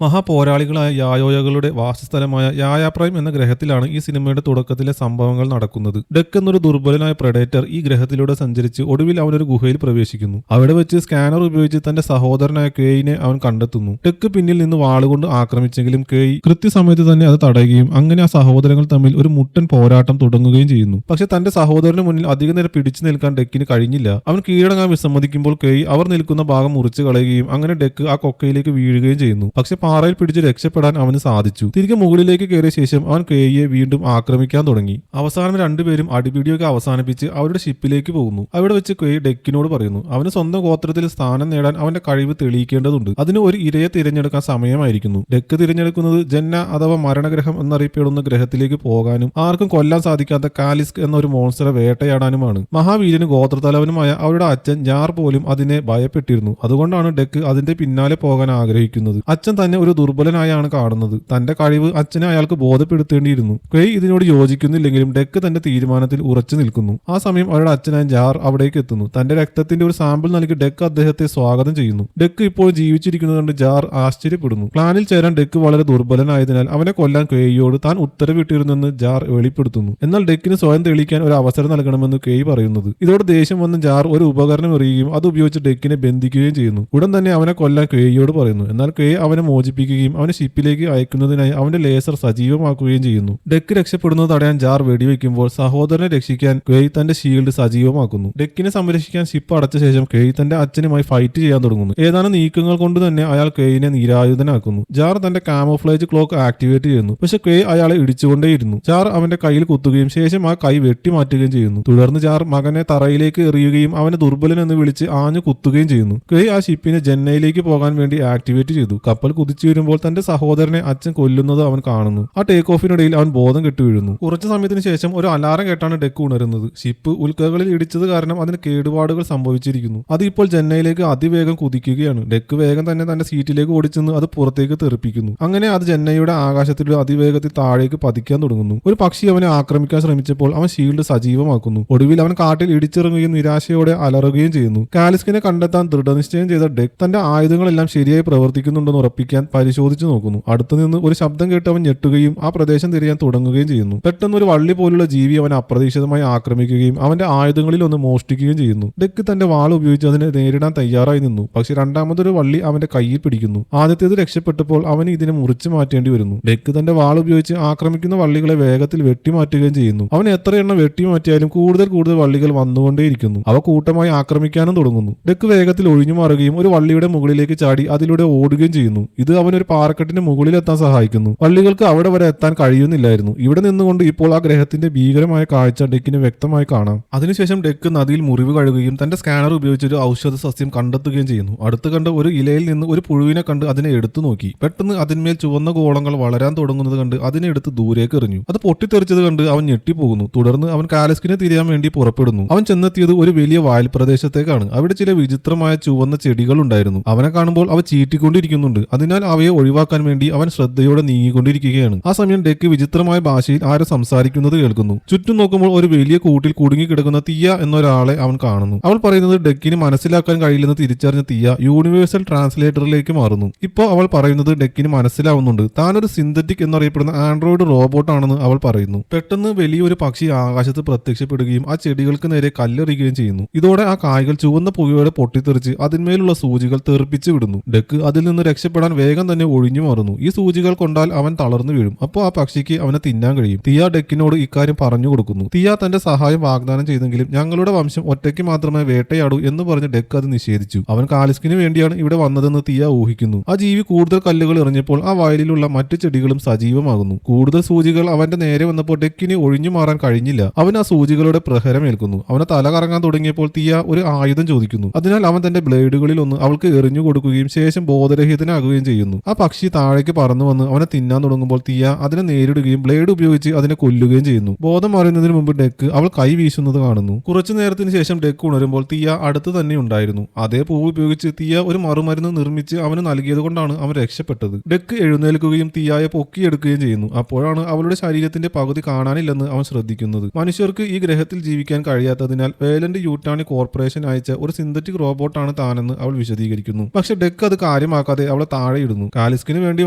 മഹാപോരാളികളായ യായോയകളുടെ വാസസ്ഥലമായ യായാപ്രൈം എന്ന ഗ്രഹത്തിലാണ് ഈ സിനിമയുടെ തുടക്കത്തിലെ സംഭവങ്ങൾ നടക്കുന്നത്. ഡെക്ക് എന്നൊരു ദുർബലനായ പ്രഡേറ്റർ ഈ ഗ്രഹത്തിലൂടെ സഞ്ചരിച്ച് ഒടുവിൽ അവനൊരു ഗുഹയിൽ പ്രവേശിക്കുന്നു. അവിടെ വെച്ച് സ്കാനർ ഉപയോഗിച്ച് തന്റെ സഹോദരനായ കേയിനെ അവൻ കണ്ടെത്തുന്നു. ഡെക്ക് പിന്നിൽ നിന്ന് വാളുകൊണ്ട് ആക്രമിച്ചെങ്കിലും കേയി കൃത്യസമയത്ത് തന്നെ അത് തടയുകയും അങ്ങനെ ആ സഹോദരങ്ങൾ തമ്മിൽ ഒരു മുട്ടൻ പോരാട്ടം തുടങ്ങുകയും ചെയ്യുന്നു. പക്ഷെ തന്റെ സഹോദരന് മുന്നിൽ അധിക നേരം പിടിച്ചു നിൽക്കാൻ ഡെക്കിന് കഴിഞ്ഞില്ല. അവൻ കീഴടങ്ങാൻ വിസമ്മതിക്കുമ്പോൾ കേയി അവർ നിൽക്കുന്ന ഭാഗം മുറിച്ചു കളയുകയും അങ്ങനെ ഡെക്ക് ആ കൊക്കയിലേക്ക് വീഴുകയും ചെയ്യുന്നു. പക്ഷെ പാറയിൽ പിടിച്ച് രക്ഷപ്പെടാൻ അവന് സാധിച്ചു. തിരികെ മുകളിലേക്ക് കയറിയ ശേഷം അവൻ കേയിയെ വീണ്ടും ആക്രമിക്കാൻ തുടങ്ങി. അവസാനം രണ്ടുപേരും അടിപിടിയൊക്കെ അവസാനിപ്പിച്ച് അവരുടെ ഷിപ്പിലേക്ക് പോകുന്നു. അവിടെ വെച്ച് കേയി ഡെക്കിനോട് പറയുന്നു അവന് സ്വന്തം ഗോത്രത്തിൽ സ്ഥാനം നേടാൻ അവന്റെ കഴിവ് തെളിയിക്കേണ്ടതുണ്ട്. അതിന് ഒരു ഇരയെ തിരഞ്ഞെടുക്കാൻ സമയമായിരിക്കുന്നു. ഡെക്ക് തിരഞ്ഞെടുക്കുന്നത് ജന്ന അഥവാ മരണഗ്രഹം എന്നറിയപ്പെടുന്ന ഗ്രഹത്തിലേക്ക് പോകാനും ആർക്കും കൊല്ലാൻ സാധിക്കാത്ത കാലിസ്ക് എന്ന ഒരു മോൺസ്റ്ററെ വേട്ടയാടാനുമാണ്. മഹാവീരന് ഗോത്രത്തലവനുമായ അവരുടെ അച്ഛൻ ജാർ പോലും അതിനെ ഭയപ്പെട്ടിരുന്നു. അതുകൊണ്ടാണ് ഡെക്ക് അതിന്റെ പിന്നാലെ പോകാൻ ആഗ്രഹിക്കുന്നത്. അച്ഛൻ തന്നെ ഒരു ദുർബലനായാണ് കാണുന്നത്. തന്റെ കഴിവ് അച്ഛനെ അയാൾക്ക് ബോധപ്പെടുത്തേണ്ടിയിരുന്നു. ക്വെയ് ഇതിനോട് യോജിക്കുന്നില്ലെങ്കിലും ഡെക്ക് തന്റെ തീരുമാനത്തിൽ ഉറച്ചു നിൽക്കുന്നു. ആ സമയം അവരുടെ അച്ഛനായ ജാർ അവിടേക്ക് എത്തുന്നു. തന്റെ രക്തത്തിന്റെ ഒരു സാമ്പിൾ നൽകി ഡെക്ക് അദ്ദേഹത്തെ സ്വാഗതം ചെയ്യുന്നു. ഡെക്ക് ഇപ്പോൾ ജീവിച്ചിരിക്കുന്നത് കണ്ട് ജാർ ആശ്ചര്യപ്പെടുന്നു. പ്ലാനിൽ ചേരാൻ ഡെക്ക് വളരെ ദുർബലനായതിനാൽ അവനെ കൊല്ലാൻ ക്വെയ്യോട് താൻ ഉത്തരവിട്ടിരുന്നെന്ന് ജാർ വെളിപ്പെടുത്തുന്നു. എന്നാൽ ഡെക്കിന് സ്വയം തെളിയിക്കാൻ ഒരു അവസരം നൽകണമെന്ന് ക്വെയ് പറയുന്നത്. ഇതോടെ ദേഷ്യം വന്ന് ജാർ ഒരു ഉപകരണം എറിയുകയും അത് ഉപയോഗിച്ച് ഡെക്കിനെ ബന്ധിക്കുകയും ചെയ്യുന്നു. ഉടൻ തന്നെ അവനെ കൊല്ലാൻ ക്വെയ്യോട് പറയുന്നു. എന്നാൽ ക്വെയ് അവനെ മോചിപ്പിക്കുകയും അവനെ ഷിപ്പിലേക്ക് അയക്കുന്നതിനായി അവന്റെ ലേസർ സജീവമാക്കുകയും ചെയ്യുന്നു. ഡെക്ക് രക്ഷപ്പെടുന്നത് തടയാൻ ജാർ വെടിവെക്കുമ്പോൾ സഹോദരനെ രക്ഷിക്കാൻ ക്വെയ് തന്റെ ഷീൽഡ് സജീവമാക്കുന്നു. ഡെക്കിനെ സംരക്ഷിക്കാൻ ഷിപ്പ് അടച്ച ശേഷം ക്വെയ് തന്റെ അച്ഛനുമായി ഫൈറ്റ് ചെയ്യാൻ തുടങ്ങുന്നു. ഏതാനും നീക്കങ്ങൾ കൊണ്ട് തന്നെ അയാൾ ക്വെയിനെ നിരായുധനാക്കുന്നു. ജാർ തന്റെ കാമോഫ്ലേജ് ക്ലോക്ക് ആക്ടിവേറ്റ് ചെയ്യുന്നു. പക്ഷെ ക്വെയ് അയാളെ ഇടിച്ചുകൊണ്ടേയിരുന്നു. ജാർ അവന്റെ കയ്യിൽ കുത്തുകയും ശേഷം ആ കൈ വെട്ടിമാറ്റുകയും ചെയ്യുന്നു. തുടർന്ന് ജാർ മകനെ തറയിലേക്ക് എറിയുകയും അവനെ ദുർബലൻ എന്ന് വിളിച്ച് ആഞ്ഞു കുത്തുകയും ചെയ്യുന്നു. ക്വെയ് ആ ഷിപ്പിനെ ജന്നയിലേക്ക് പോകാൻ വേണ്ടി ആക്ടിവേറ്റ് ചെയ്തു. കപ്പൽ കുതിച്ചു വരുമ്പോൾ തന്റെ സഹോദരനെ അച്ഛൻ കൊല്ലുന്നത് അവൻ കാണുന്നു. ആ ടേക്ക് ഓഫിനിടയിൽ അവൻ ബോധം കെട്ടു വീഴുന്നു. കുറച്ചു സമയത്തിന് ശേഷം ഒരു അലാറം കേട്ടാണ് ഡെക്ക് ഉണരുന്നത്. ഷിപ്പ് ഉൽക്കകളിൽ ഇടിച്ചത് കാരണം അതിന് കേടുപാടുകൾ സംഭവിച്ചിരിക്കുന്നു. അത് ഇപ്പോൾ ജന്നയിലേക്ക് അതിവേഗം കുതിക്കുകയാണ്. ഡെക്ക് വേഗം തന്നെ തന്റെ സീറ്റിലേക്ക് ഓടിച്ചെന്ന് അത് പുറത്തേക്ക് തെറിപ്പിക്കുന്നു. അങ്ങനെ അത് ജന്നയുടെ ആകാശത്തിലൂടെ അതിവേഗത്തിൽ താഴേക്ക് പതിക്കാൻ തുടങ്ങുന്നു. ഒരു പക്ഷി അവനെ ആക്രമിക്കാൻ ശ്രമിച്ചപ്പോൾ അവൻ ഷീൽഡ് സജീവമാക്കുന്നു. ഒടുവിൽ അവൻ കാട്ടിൽ ഇടിച്ചിറങ്ങുകയും നിരാശയോടെ അലറുകയും ചെയ്യുന്നു. കാലിസ്കിനെ കണ്ടെത്താൻ ദൃഢനിശ്ചയം ചെയ്ത ഡെക്ക് തന്റെ ആയുധങ്ങളെല്ലാം ശരിയായി പ്രവർത്തിക്കുന്നുണ്ടെന്ന് ഉറപ്പിക്കാൻ പരിശോധിച്ചു നോക്കുന്നു. അടുത്തു നിന്ന് ഒരു ശബ്ദം കേട്ട് അവൻ ഞെട്ടുകയും ആ പ്രദേശം തിരിയാൻ തുടങ്ങുകയും ചെയ്യുന്നു. പെട്ടെന്ന് ഒരു വള്ളി പോലുള്ള ജീവി അവൻ അപ്രതീക്ഷിതമായി ആക്രമിക്കുകയും അവന്റെ ആയുധങ്ങളിൽ ഒന്ന് മോഷ്ടിക്കുകയും ചെയ്യുന്നു. ഡെക്ക് തന്റെ വാൾ ഉപയോഗിച്ച് അതിനെ നേരിടാൻ തയ്യാറായി നിന്നു. പക്ഷെ രണ്ടാമതൊരു വള്ളി അവന്റെ കയ്യിൽ പിടിക്കുന്നു. ആദ്യത്തേത് രക്ഷപ്പെട്ടപ്പോൾ അവന് ഇതിനെ മുറിച്ചു മാറ്റേണ്ടി വരുന്നു. ഡെക്ക് തന്റെ വാൾ ഉപയോഗിച്ച് ആക്രമിക്കുന്ന വള്ളികളെ വേഗത്തിൽ വെട്ടിമാറ്റുകയും ചെയ്യുന്നു. അവൻ എത്ര എണ്ണം വെട്ടിമാറ്റിയാലും കൂടുതൽ വള്ളികൾ വന്നുകൊണ്ടേയിരിക്കുന്നു. അവ കൂട്ടമായി ആക്രമിക്കാനും തുടങ്ങുന്നു. ഡെക്ക് വേഗത്തിൽ ഒഴിഞ്ഞു മാറുകയും ഒരു വള്ളിയുടെ മുകളിലേക്ക് ചാടി അതിലൂടെ ഓടുകയും ചെയ്യുന്നു. ഇത് അവനൊരു പാറക്കെട്ടിന് മുകളിലെത്താൻ സഹായിക്കുന്നു. വള്ളികൾക്ക് അവിടെ വരെ എത്താൻ കഴിയുന്നില്ലായിരുന്നു. ഇവിടെ നിന്നുകൊണ്ട് ഇപ്പോൾ ആ ഗ്രഹത്തിന്റെ ഭീകരമായ കാഴ്ച ഡെക്കിന് വ്യക്തമായി കാണാം. അതിനുശേഷം ഡെക്ക് നദിയിൽ മുറിവ് കഴുകുകയും തന്റെ സ്കാനർ ഉപയോഗിച്ച് ഒരു ഔഷധ സസ്യം കണ്ടെത്തുകയും ചെയ്യുന്നു. അടുത്ത് കണ്ട് ഒരു ഇലയിൽ നിന്ന് ഒരു പുഴുവിനെ കണ്ട് അതിനെ എടുത്തു നോക്കി. പെട്ടെന്ന് അതിന്മേൽ ചുവന്ന ഗോളങ്ങൾ വളരാൻ തുടങ്ങുന്നത് കണ്ട് അതിനെ എടുത്ത് ദൂരേക്ക് എറിഞ്ഞു. അത് പൊട്ടിത്തെറിച്ചത് കണ്ട് അവൻ ഞെട്ടിപ്പോകുന്നു. തുടർന്ന് അവൻ കാലിസ്കിനെ തിരിയാൻ വേണ്ടി പുറപ്പെടുന്നു. അവൻ ചെന്നെത്തിയത് ഒരു വലിയ വയൽ പ്രദേശത്തേക്കാണ്. അവിടെ ചില വിചിത്രമായ ചുവന്ന ചെടികൾ ഉണ്ടായിരുന്നു. അവനെ കാണുമ്പോൾ അവ ചീറ്റിക്കൊണ്ടിരിക്കുന്നുണ്ട്. അതിനാൽ അവയെ ഒഴിവാക്കാൻ വേണ്ടി അവൻ ശ്രദ്ധയോടെ നീങ്ങിക്കൊണ്ടിരിക്കുകയാണ്. ആ സമയം ഡെക്ക് വിചിത്രമായ ഭാഷയിൽ ആരും സംസാരിക്കുന്നത് കേൾക്കുന്നു. ചുറ്റും നോക്കുമ്പോൾ ഒരു വലിയ കൂട്ടിൽ കുടുങ്ങിക്കിടക്കുന്ന തിയ എന്നൊരാളെ അവൻ കാണുന്നു. അവൾ പറയുന്നത് ഡെക്കിന് മനസ്സിലാക്കാൻ കഴിയില്ലെന്ന് തിരിച്ചറിഞ്ഞ തിയ യൂണിവേഴ്സൽ ട്രാൻസ്ലേറ്ററിലേക്ക് മാറുന്നു. ഇപ്പോൾ അവൾ പറയുന്നത് ഡെക്കിന് മനസ്സിലാവുന്നുണ്ട്. താനൊരു സിന്തറ്റിക് എന്നറിയപ്പെടുന്ന ആൻഡ്രോയിഡ് റോബോട്ട് ആണെന്ന് അവൾ പറയുന്നു. പെട്ടെന്ന് വലിയൊരു പക്ഷി ആകാശത്ത് പ്രത്യക്ഷപ്പെടുകയും ആ ചെടികൾക്ക് നേരെ കല്ലെറിയുകയും ചെയ്യുന്നു. ഇതോടെ ആ കായ്കൾ ചുവന്ന പുകയോടെ പൊട്ടിത്തെറിച്ച് അതിന്മേലുള്ള സൂചികൾ തെറിപ്പിച്ചു വിടുന്നു. ഡെക്ക് അതിൽ നിന്ന് രക്ഷപ്പെടാൻ വേഗം തന്നെ ഒഴിഞ്ഞു മാറുന്നു. ഈ സൂചികൾ കൊണ്ടാൽ അവൻ തളർന്നു വീഴും. അപ്പോൾ ആ പക്ഷിക്ക് അവനെ തിന്നാൻ കഴിയും. തിയ ഡെക്കിനോട് ഇക്കാര്യം പറഞ്ഞു കൊടുക്കുന്നു. തിയ തന്റെ സഹായം വാഗ്ദാനം ചെയ്തെങ്കിലും ഞങ്ങളുടെ വംശം ഒറ്റയ്ക്ക് മാത്രമേ വേട്ടയാടൂ എന്ന് പറഞ്ഞ് ഡെക്ക് അത് നിഷേധിച്ചു. അവൻ കാലിസ്കിന് വേണ്ടിയാണ് ഇവിടെ വന്നതെന്ന് തിയ ഊഹിക്കുന്നു. ആ ജീവി കൂടുതൽ കല്ലുകൾ എറിഞ്ഞപ്പോൾ ആ വയലിലുള്ള മറ്റു ചെടികളും സജീവമാകുന്നു. കൂടുതൽ സൂചികൾ അവന്റെ നേരെ വന്നപ്പോൾ ഡെക്കിന് ഒഴിഞ്ഞു മാറാൻ കഴിഞ്ഞില്ല. അവൻ ആ സൂചികളുടെ പ്രഹരമേൽക്കുന്നു. അവനെ തല കറങ്ങാൻ തുടങ്ങിയപ്പോൾ തിയ ഒരു ആയുധം ചോദിക്കുന്നു. അതിനാൽ അവൻ തന്റെ ബ്ലേഡുകളിൽ ഒന്ന് അവൾക്ക് എറിഞ്ഞു കൊടുക്കുകയും ശേഷം ബോധരഹിതനാകുകയും ചെയ്യുന്നു. ആ പക്ഷി താഴേക്ക് പറന്നു വന്ന് അവനെ തിന്നാൻ തുടങ്ങുമ്പോൾ തിയ അതിനെ നേരിടുകയും ബ്ലേഡ് ഉപയോഗിച്ച് അതിനെ കൊല്ലുകയും ചെയ്യുന്നു. ബോധം മാറുന്നതിന് മുമ്പ് ഡെക്ക് അവൾ കൈ വീശുന്നത് കാണുന്നു. കുറച്ചു നേരത്തിന് ശേഷം ഡെക്ക് ഉണരുമ്പോൾ തിയ അടുത്ത് തന്നെ ഉണ്ടായിരുന്നു. അതേ പൂവ് ഉപയോഗിച്ച് തിയ ഒരു മറുമരുന്ന് നിർമ്മിച്ച് അവന് നൽകിയത് കൊണ്ടാണ് അവൻ രക്ഷപ്പെട്ടത്. ഡെക്ക് എഴുന്നേൽക്കുകയും തിയായെ പൊക്കിയെടുക്കുകയും ചെയ്യുന്നു. അപ്പോഴാണ് അവളുടെ ശരീരത്തിന്റെ പകുതി കാണാനില്ലെന്ന് അവൻ ശ്രദ്ധിക്കുന്നത്. മനുഷ്യർക്ക് ഈ ഗ്രഹത്തിൽ ജീവിക്കാൻ കഴിയാത്തതിനാൽ വേലന്റ് യൂട്ടാണി കോർപ്പറേഷൻ അയച്ച ഒരു സിന്തറ്റിക് റോബോട്ടാണ് താനെന്ന് അവൾ വിശദീകരിക്കുന്നു. പക്ഷെ ഡെക്ക് അത് കാര്യമാക്കാതെ അവളെ താഴെ ഇടുന്നു. കാലിസ്കിന് വേണ്ടി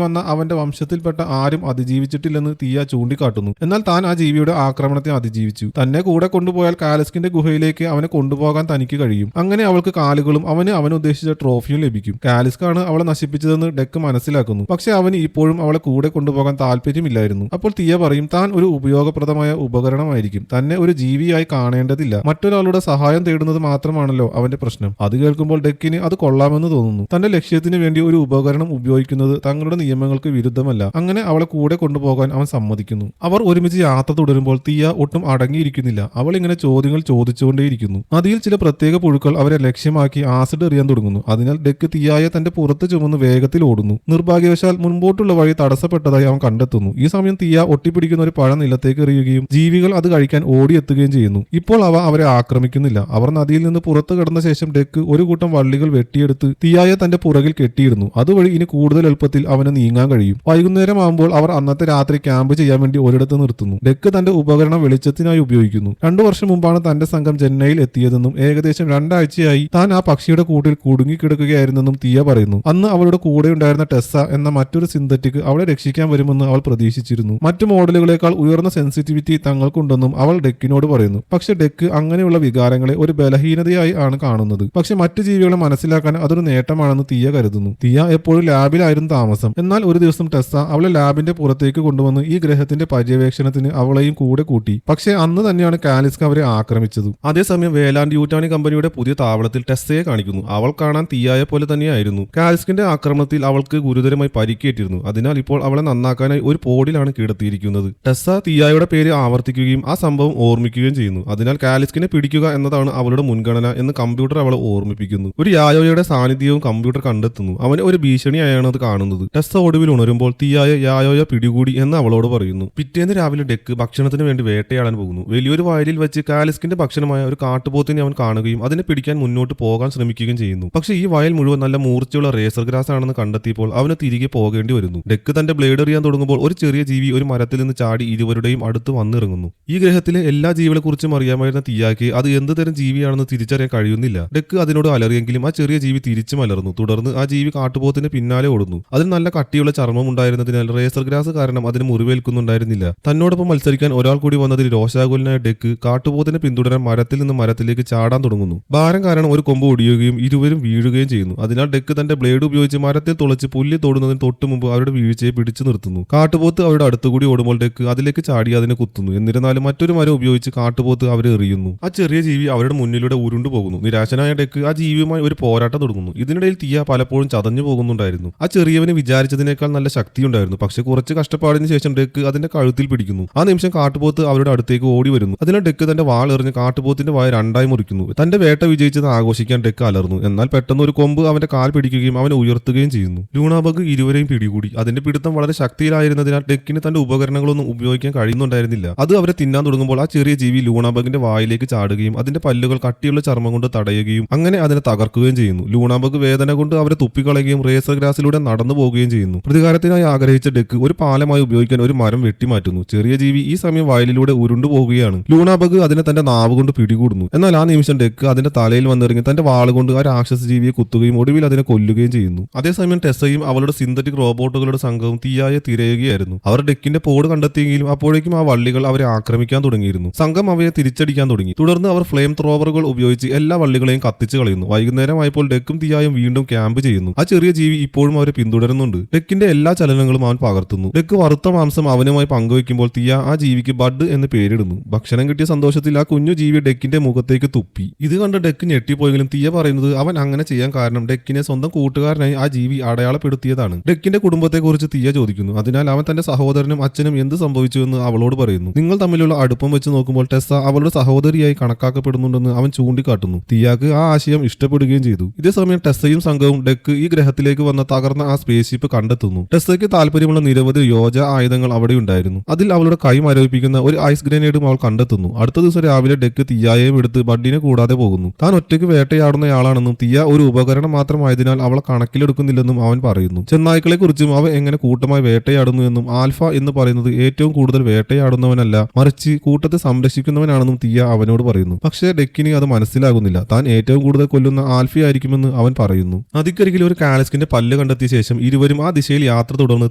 വന്ന അവന്റെ വംശത്തിൽപ്പെട്ട ആരും അതിജീവിച്ചിട്ടില്ലെന്ന് തീയ ചൂണ്ടിക്കാട്ടുന്നു. എന്നാൽ താൻ ആ ജീവിയുടെ ആക്രമണത്തെ അതിജീവിച്ചു. തന്നെ കൂടെ കൊണ്ടുപോയാൽ കാലിസ്കിന്റെ ഗുഹയിലേക്ക് അവനെ കൊണ്ടുപോകാൻ തനിക്ക് കഴിയും. അങ്ങനെ അവൾക്ക് കാലുകളും അവന് ഉദ്ദേശിച്ച ട്രോഫിയും ലഭിക്കും. കാലിസ്കാണ് അവളെ നശിപ്പിച്ചതെന്ന് ഡെക്ക് മനസ്സിലാക്കുന്നു. പക്ഷെ അവന് ഇപ്പോഴും അവളെ കൂടെ കൊണ്ടുപോകാൻ താല്പര്യമില്ലായിരുന്നു. അപ്പോൾ തീയ പറയും താൻ ഒരു ഉപയോഗപ്രദമായ ഉപകരണമായിരിക്കും, തന്നെ ഒരു ജീവിയായി കാണേണ്ടതില്ല, മറ്റൊരാളുടെ സഹായം തേടുന്നത് മാത്രമാണല്ലോ അവന്റെ പ്രശ്നം. അത് കേൾക്കുമ്പോൾ ഡെക്കിന് അത് കൊള്ളാമെന്ന് തോന്നുന്നു. തന്റെ ലക്ഷ്യത്തിന് വേണ്ടി ഒരു ഉപകരണം ഉപയോഗിക്കുന്നത് തങ്ങളുടെ നിയമങ്ങൾക്ക് വിരുദ്ധമല്ല. അങ്ങനെ അവളെ കൂടെ കൊണ്ടുപോകാൻ അവൻ സമ്മതിക്കുന്നു. അവർ ഒരുമിച്ച് യാത്ര തുടരുമ്പോൾ തീയ ഒട്ടും അടങ്ങിയിരിക്കുന്നില്ല. അവൾ ഇങ്ങനെ ചോദ്യങ്ങൾ ചോദിച്ചുകൊണ്ടേയിരിക്കുന്നു. നദിയിൽ ചില പ്രത്യേക പുഴുക്കൾ അവരെ ലക്ഷ്യമാക്കി ആസിഡ് എറിയാൻ തുടങ്ങുന്നു. അതിനാൽ ഡെക്ക് തീയായെ തന്റെ പുറത്ത് ചുമന്ന് വേഗത്തിൽ ഓടുന്നു. നിർഭാഗ്യവശാൽ മുൻപോട്ടുള്ള വഴി തടസ്സപ്പെട്ടതായി അവൻ കണ്ടെത്തുന്നു. ഈ സമയം തീയ ഒട്ടിപ്പിടിക്കുന്ന ഒരു പഴം നിലത്തേക്ക് എറിയുകയും ജീവികൾ അത് കഴിക്കാൻ ഓടിയെത്തുകയും ചെയ്യുന്നു. ഇപ്പോൾ അവരെ ആക്രമിക്കുന്നില്ല. അവർ നദിയിൽ നിന്ന് പുറത്തു കടന്ന ശേഷം ഡെക്ക് ഒരു കൂട്ടം വള്ളികൾ വെട്ടിയെടുത്ത് തീയായെ തന്റെ പുറകിൽ കെട്ടിയിടുന്നു. അതുവഴി ഇനി കൂടുതൽ എളുപ്പത്തിൽ അവന് നീങ്ങാൻ കഴിയും. വൈകുന്നേരം ആകുമ്പോൾ അവർ അന്നത്തെ രാത്രി ക്യാമ്പ് ചെയ്യാൻ വേണ്ടി ഒരിടത്ത് നിർത്തുന്നു. ഡെക്ക് തന്റെ ഉപകരണം വെളിച്ചത്തിനായി ഉപയോഗിക്കുന്നു. 2 വർഷം മുമ്പാണ് തന്റെ സംഘം ചെന്നൈയിൽ എത്തിയതെന്നും ഏകദേശം 2 ആഴ്ചയായി താൻ ആ പക്ഷിയുടെ കൂട്ടിൽ കുടുങ്ങിക്കിടക്കുകയായിരുന്നെന്നും തീയ പറയുന്നു. അന്ന് അവളുടെ കൂടെ ഉണ്ടായിരുന്ന ടെസ്സ എന്ന മറ്റൊരു സിന്തറ്റിക് അവളെ രക്ഷിക്കാൻ വരുമെന്ന് അവൾ പ്രതീക്ഷിച്ചിരുന്നു. മറ്റു മോഡലുകളെക്കാൾ ഉയർന്ന സെൻസിറ്റിവിറ്റി തങ്ങൾക്കുണ്ടെന്നും അവൾ ഡെക്കിനോട് പറയുന്നു. പക്ഷെ ഡെക്ക് അങ്ങനെയുള്ള വികാരങ്ങളെ ഒരു ബലഹീനതയായി ആണ് കാണുന്നത്. പക്ഷെ മറ്റു ജീവികളെ മനസ്സിലാക്കാൻ അതൊരു നേട്ടമാണെന്ന് തീയ കരുതുന്നു. തീയ എപ്പോഴും ലാബിലായിരുന്നു താമസം. എന്നാൽ ഒരു ദിവസം ടെസ്സ അവളെ ലാബിന്റെ പുറത്തേക്ക് കൊണ്ടുവന്ന് ഈ ഗ്രഹത്തിന്റെ പര്യവേക്ഷണത്തിന് അവളെയും കൂടെ കൂട്ടി. പക്ഷെ അന്ന് തന്നെയാണ് കാലിസ്ക അവരെ ആക്രമിച്ചത്. അതേസമയം വേലാൻഡ് യൂറ്റാനി കമ്പനിയുടെ പുതിയ താവളത്തിൽ ടെസ്സയെ കാണിക്കുന്നു. അവൾ കാണാൻ തീയായെ പോലെ തന്നെയായിരുന്നു. കാലിസ്കിന്റെ ആക്രമണത്തിൽ അവൾക്ക് ഗുരുതരമായി പരിക്കേറ്റിരുന്നു. അതിനാൽ ഇപ്പോൾ അവളെ നന്നാക്കാനായി ഒരു പോഡിലാണ് കിടത്തിയിരിക്കുന്നത്. ടെസ്സ തീയായുടെ പേര് ആവർത്തിക്കുകയും ആ സംഭവം ഓർമ്മിക്കുകയും ചെയ്യുന്നു. അതിനാൽ കാലിസ്കിനെ പിടിക്കുക എന്നതാണ് അവളുടെ മുൻഗണന എന്ന് കമ്പ്യൂട്ടർ അവളെ ഓർമ്മിപ്പിക്കുന്നു. ഒരു യായോയുടെ സാന്നിധ്യവും കമ്പ്യൂട്ടർ കണ്ടെത്തുന്നു. അവനെ ഒരു ഭീഷണിയായാണ് അത് കാണുന്നത്. ടെസ്സ ഒടുവിൽ ഉണരുമ്പോൾ തീയായ യായോയ പിടികൂടി എന്ന് അവളോട് പറയുന്നു. പിറ്റേന്ന് രാവിലെ ഡെക്ക് ഭക്ഷണത്തിന് വേണ്ടി വേട്ടയാടാൻ പോകുന്നു. വലിയൊരു വയലിൽ വെച്ച് കാലിസ്കിന്റെ ഭക്ഷണമായ ഒരു കാട്ടുപോത്തിനെ അവൻ കാണുകയും അതിനെ പിടിക്കാൻ മുന്നോട്ട് പോകാൻ ശ്രമിക്കുകയും ചെയ്യുന്നു. പക്ഷേ ഈ വയൽ മുഴുവൻ നല്ല മൂർച്ചയുള്ള റേസർ ഗ്രാസ് ആണെന്ന് കണ്ടെത്തിയപ്പോൾ അവന് തിരികെ പോകേണ്ടി വരുന്നു. ഡെക്ക് തന്റെ ബ്ലേഡ് എറിയാൻ തുടങ്ങുമ്പോൾ ഒരു ചെറിയ ജീവി ഒരു മരത്തിൽ നിന്ന് ചാടി ഇരുവരുടെയും അടുത്ത് വന്നിറങ്ങുന്നു. ഈ ഗ്രഹത്തിലെ എല്ലാ ജീവികളെക്കുറിച്ചും അറിയാമായിരുന്ന തീയാക്ക് അത് എന്ത് തരം ജീവിയാണെന്ന് തിരിച്ചറിയാൻ കഴിയുന്നില്ല. ഡെക്ക് അതിനോട് അലറിയെങ്കിലും ആ ചെറിയ ജീവി തിരിച്ചും അലർന്നു. തുടർന്ന് ആ ജീവി കാട്ടുപോത്തിന് പിന്നാലെ ഓടുന്നു. അതിന് നല്ല കട്ടിയുള്ള ചർമ്മം ഉണ്ടായിരുന്നതിനാൽ റേസർ ഗ്രാസ് കാരണം അതിന് മുറിവേൽക്കുന്നുണ്ടായിരുന്നില്ല. തന്നോടൊപ്പം മത്സരിക്കാൻ ഒരാൾ കൂടി വന്നതിൽ രോഷാകുലനായ ഡെക്ക് കാട്ടുപോത്തിനെ പിന്തുടരാൻ മരത്തിൽ നിന്ന് മരത്തിലേക്ക് ചാടാൻ തുടങ്ങുന്നു. ഭാരം കാരണം ഒരു കൊമ്പ് ഒടിയുകയും ഇരുവരും വീഴുകയും ചെയ്യുന്നു. അതിനാൽ ഡെക്ക് തന്റെ ബ്ലേഡ് ഉപയോഗിച്ച് മരത്തിൽ തുളച്ച് പുല്ല് തൊടുന്നതിന് തൊട്ടു മുമ്പ് അവരുടെ വീഴ്ചയെ പിടിച്ചു നിർത്തുന്നു. കാട്ടുപോത്ത് അവരുടെ അടുത്തുകൂടി ഓടുമ്പോൾ ഡെക്ക് അതിലേക്ക് ചാടി അതിനെ കുത്തുന്നു. എന്നിരുന്നാലും മറ്റൊരു മരം ഉപയോഗിച്ച് കാട്ടുപോത്ത് അവരെ എറിയുന്നു. ആ ചെറിയ ജീവി അവരുടെ മുന്നിലൂടെ ഉരുണ്ടു പോകുന്നു. നിരാശനായ ഡെക്ക് ആ ജീവിയുമായി ഒരു പോരാട്ടം തുടങ്ങുന്നു. ഇതിനിടയിൽ തീയ പലപ്പോഴും ചതഞ്ഞു പോകുന്നുണ്ടായിരുന്നു. ആ ചെറിയവന് വിചാരിച്ചതിനേക്കാൾ നല്ല ശക്തിയുണ്ടായിരുന്നു. പക്ഷെ കുറച്ച് കഷ്ടപ്പാടിന് ശേഷം ഡെക്ക് അതിന്റെ കഴുത്തിൽ പിടിക്കുന്നു. ആ നിമിഷം കാട്ടുപോത്ത് അവരുടെ അടുത്തേക്ക് ഓടി വരുന്നു. അതിനാൽ ഡെക്ക് തന്റെ വാൾ എറിഞ്ഞ് കാട്ടുപോത്തിന്റെ വായ രണ്ടായി മുറിക്കുന്നു. തന്റെ വേട്ട വിജയിച്ചത് ആഘോഷിക്കാൻ ഡെക്ക് അലർന്നു. എന്നാൽ പെട്ടെന്ന് ഒരു കൊമ്പ് അവന്റെ കാൽ പിടിക്കുകയും അവനെ ഉയർത്തുകയും ചെയ്യുന്നു. ലൂണാബഗ് ഇരുവരെയും പിടികൂടി. അതിന്റെ പിടുത്തം വളരെ ശക്തിയിലായിരുന്നതിനാൽ ഡെക്കിന് തന്റെ ഉപകരണങ്ങളൊന്നും ഉപയോഗിക്കാൻ കഴിയുന്നുണ്ടായിരുന്നില്ല. അത് അവരെ തിന്നാൻ തുടങ്ങുമ്പോൾ ആ ചെറിയ ജീവി ലൂണാബഗിന്റെ വായിലേക്ക് ചാടുകയും അതിന്റെ പല്ലുകൾ കട്ടിയുള്ള ചർമ്മം കൊണ്ട് തടയുകയും അങ്ങനെ അതിനെ തകർക്കുകയും ചെയ്യുന്നു. ലൂണാബഗ് വേദന കൊണ്ട് അവരെ തുപ്പിക്കളയുകയും റേസർ ഗ്രാസിലൂടെ നടന്നു പോവുകയും ചെയ്യുന്നു. പ്രതികാരത്തിനായി ആഗ്രഹിച്ച ഡെക്ക് ഒരു പാലമായി ഉപയോഗിക്കാൻ ഒരു മരം വെട്ടിമാറ്റുന്നു. ചെറിയ ജീവി ഈ സമയം വയലിലൂടെ ഉരുണ്ടു പോവുകയാണ്. ലൂണാബഗ് അതിനെ തന്റെ നാവ് കൊണ്ട് പിടികൂടുന്നു. എന്നാൽ ആ നിമിഷം ഡെക്ക് അതിന്റെ തലയിൽ വന്നിറങ്ങി തന്റെ വാളുകൊണ്ട് ആ രാക്ഷസ ജീവിയെ കുത്തുകയും ഒടുവിൽ അതിനെ കൊല്ലുകയും ചെയ്യുന്നു. അതേസമയം ടെസ്സയും അവളുടെ സിന്തറ്റിക് റോബോട്ടുകളുടെ സംഘവും തീയായെ തിരയുകയായിരുന്നു. അവർ ഡെക്കിന്റെ പോഡ് കണ്ടെത്തിയെങ്കിലും അപ്പോഴേക്കും ആ വള്ളികൾ അവരെ ആക്രമിക്കാൻ തുടങ്ങിയിരുന്നു. സംഘം അവയെ തിരിച്ചടിക്കാൻ തുടങ്ങി. തുടർന്ന് അവർ ഫ്ലെയിം ത്രോവറുകൾ ഉപയോഗിച്ച് എല്ലാ വള്ളികളെയും കത്തിച്ചു കളയുന്നു. വൈകുന്നേരമായപ്പോൾ ഡെക്കും തീയായും വീണ്ടും ക്യാമ്പ് ചെയ്യുന്നു. ആ ചെറിയ ജീവി ഇപ്പോഴും അവരെ പിന്തുടരുന്നുണ്ട്. ഡെക്കിന്റെ എല്ലാ ചലനങ്ങളും അവൻ പകർത്തുന്നു. ഡെക്ക് വറുത്ത മാംസം അവനുമായി പങ്കുവെക്കുമ്പോൾ തീയ ആ ജീവിക്ക് ബഡ് എന്ന് പേരിടുന്നു. ഭക്ഷണം കിട്ടിയ സന്തോഷത്തിൽ ആ കുഞ്ഞു ജീവി ഡെക്കിന്റെ മുഖത്തേക്ക് തുപ്പി. ഇത് കണ്ട് ഡെക്ക് ഞെട്ടിപ്പോയെങ്കിലും തീയ പറയുന്നത് അവൻ അങ്ങനെ ചെയ്യാൻ കാരണം ഡെക്കിനെ സ്വന്തം കൂട്ടുകാരനായി ആ ജീവി അടയാളപ്പെടുത്തിയതാണ്. ഡെക്കിന്റെ കുടുംബത്തെക്കുറിച്ച് തീയ ചോദിക്കുന്നു. അതിനാൽ അവൻ തന്റെ സഹോദരനും അച്ഛനും എന്ത് സംഭവിച്ചുവെന്ന് അവളോട് പറയുന്നു. നിങ്ങൾ തമ്മിലുള്ള അടുപ്പം വെച്ച് നോക്കുമ്പോൾ ടെസ്സ അവളുടെ സഹോദരിയായി കണക്കാക്കപ്പെടുന്നുണ്ടെന്ന് അവൻ ചൂണ്ടിക്കാട്ടുന്നു. തീയാക്ക് ആ ആശയം ഇഷ്ടപ്പെടുകയും ചെയ്തു. ഇതേസമയം ടെസ്സയും സംഘവും ഡെക്ക് ഈ ഗ്രഹത്തിലേക്ക് വന്ന തകർന്ന ആ സ്പേസ്ഷിപ്പ് കണ്ടെത്തുന്നു. ടെസ്സയ്ക്ക് താല്പര്യമുള്ള നിരവധി യോജ ആയുധങ്ങൾ അവിടെ ഉണ്ടായിരുന്നു. അതിൽ അവളുടെ കൈ മരവിപ്പിക്കുന്ന ഒരു ഐസ് ഗ്രനേഡും അവൾ കണ്ടെത്തുന്നു. അടുത്ത ദിവസം രാവിലെ ഡെക്ക് തീയായെയും എടുത്ത് ബഡിനെ കൂടാതെ പോകുന്നു. താൻ ഒറ്റയ്ക്ക് വേട്ടയാടുന്നയാളാണെന്നും തീയ ഒരു ഉപകരണം മാത്രമായതിനാൽ അവളെ കണക്കിലെടുക്കുന്നില്ലെന്നും അവൻ പറയുന്നു. ചെന്നായ്ക്കളെ കുറിച്ചും അവ എങ്ങനെ കൂട്ടമായി വേട്ടയാടുന്നു എന്നും ആൽഫ എന്ന് പറയുന്നത് ഏറ്റവും കൂടുതൽ വേട്ടയാടുന്നവനല്ല മറിച്ച് കൂട്ടത്തെ സംരക്ഷിക്കുന്നവനാണെന്നും തീയ അവനോട് പറയുന്നു. പക്ഷേ ഡെക്കിന് അത് മനസ്സിലാകുന്നില്ല. താൻ ഏറ്റവും കൂടുതൽ കൊല്ലുന്ന ആൽഫയായിരിക്കുമെന്ന് അവൻ പറയുന്നു. നദിക്കരികിൽ ഒരു കാലിസ്കിന്റെ പല്ല് കണ്ടെത്തി കണ്ടെത്തിയ ശേഷം ഇരുവരും ആ ദിശയിൽ യാത്ര തുടർന്ന്